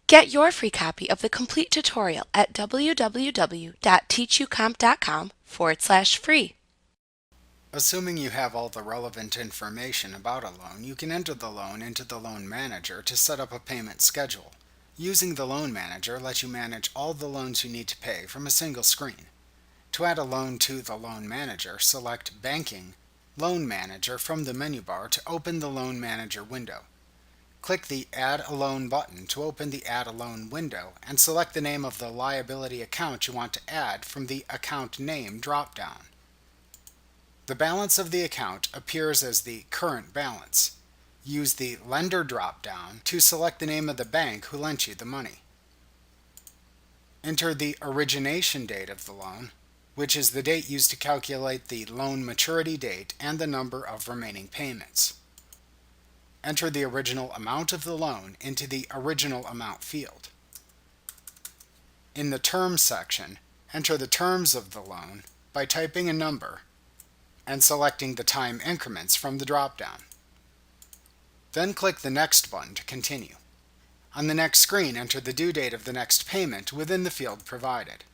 Get your free copy of the complete tutorial at www.teachucomp.com/free. Assuming you have all the relevant information about a loan, you can enter the loan into the Loan Manager to set up a payment schedule. Using the Loan Manager lets you manage all the loans you need to pay from a single screen. To add a loan to the Loan Manager, select Banking, Loan Manager from the menu bar to open the Loan Manager window. Click the Add a Loan button to open the Add a Loan window and select the name of the liability account you want to add from the Account Name drop-down. The balance of the account appears as the current balance. Use the Lender drop-down to select the name of the bank who lent you the money. Enter the origination date of the loan, which is the date used to calculate the loan maturity date and the number of remaining payments. Enter the original amount of the loan into the Original Amount field. In the Terms section, enter the terms of the loan by typing a number and selecting the time increments from the drop-down. Then click the Next button to continue. On the next screen, enter the due date of the next payment within the field provided.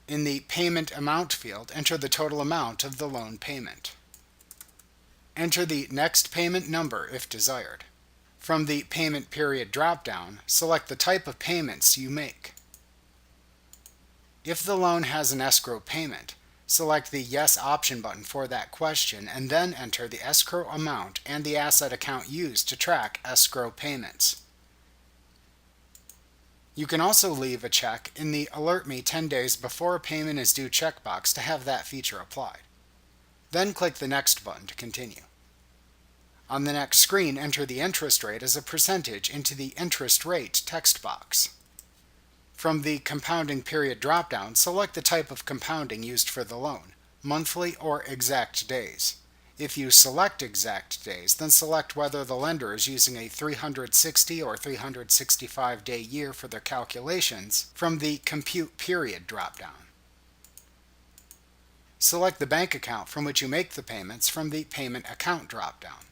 In the Payment Amount field, enter the total amount of the loan payment. Enter the next payment number if desired. From the Payment Period drop-down, select the type of payments you make. If the loan has an escrow payment, select the Yes option button for that question and then enter the escrow amount and the asset account used to track escrow payments. You can also leave a check in the Alert Me 10 days before a payment is due checkbox to have that feature applied. Then click the Next button to continue. On the next screen, enter the interest rate as a percentage into the Interest Rate text box. From the Compounding Period drop-down, select the type of compounding used for the loan, monthly or exact days. If you select exact days, then select whether the lender is using a 360 or 365-day year for their calculations from the Compute Period drop-down. Select the bank account from which you make the payments from the Payment Account drop-down.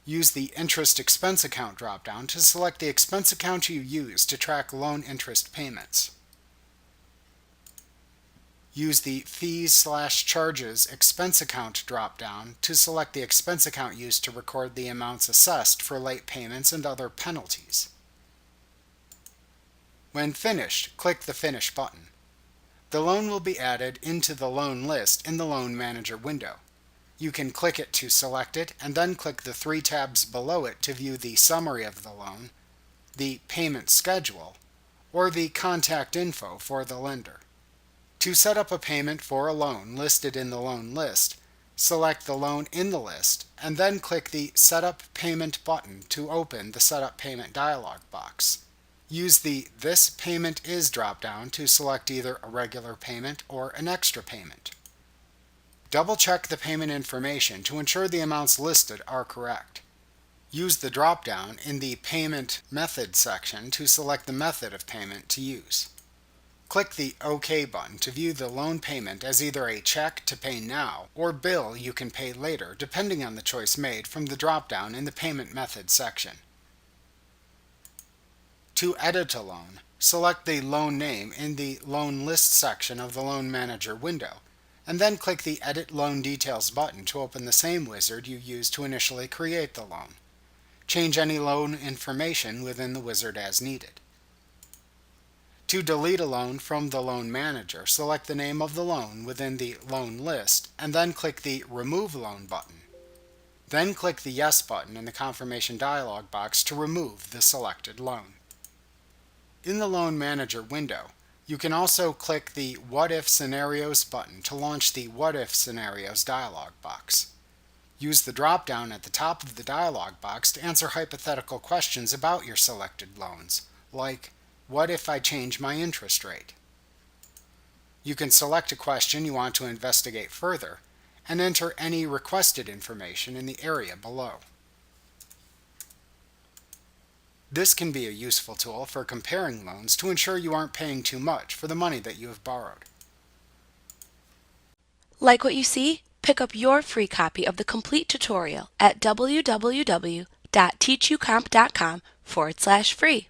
Use the Interest Expense Account drop-down to select the expense account you use to track loan interest payments. Use the Fees/Charges Expense Account drop-down to select the expense account used to record the amounts assessed for late payments and other penalties. When finished, click the Finish button. The loan will be added into the loan list in the Loan Manager window. You can click it to select it and then click the three tabs below it to view the summary of the loan, the payment schedule, or the contact info for the lender. To set up a payment for a loan listed in the loan list, select the loan in the list and then click the Set Up Payment button to open the Set Up Payment dialog box. Use the This Payment Is drop-down to select either a regular payment or an extra payment. Double-check the payment information to ensure the amounts listed are correct. Use the drop-down in the Payment Method section to select the method of payment to use. Click the OK button to view the loan payment as either a check to pay now or bill you can pay later, depending on the choice made from the drop-down in the Payment Method section. To edit a loan, select the loan name in the Loan List section of the Loan Manager window, and then click the Edit Loan Details button to open the same wizard you used to initially create the loan. Change any loan information within the wizard as needed. To delete a loan from the Loan Manager, select the name of the loan within the loan list and then click the Remove Loan button. Then click the Yes button in the confirmation dialog box to remove the selected loan. In the Loan Manager window, you can also click the What If Scenarios button to launch the What If Scenarios dialog box. Use the drop-down at the top of the dialog box to answer hypothetical questions about your selected loans, like, what if I change my interest rate? You can select a question you want to investigate further and enter any requested information in the area below. This can be a useful tool for comparing loans to ensure you aren't paying too much for the money that you have borrowed. Like what you see? Pick up your free copy of the complete tutorial at www.teachucomp.com forward slash free.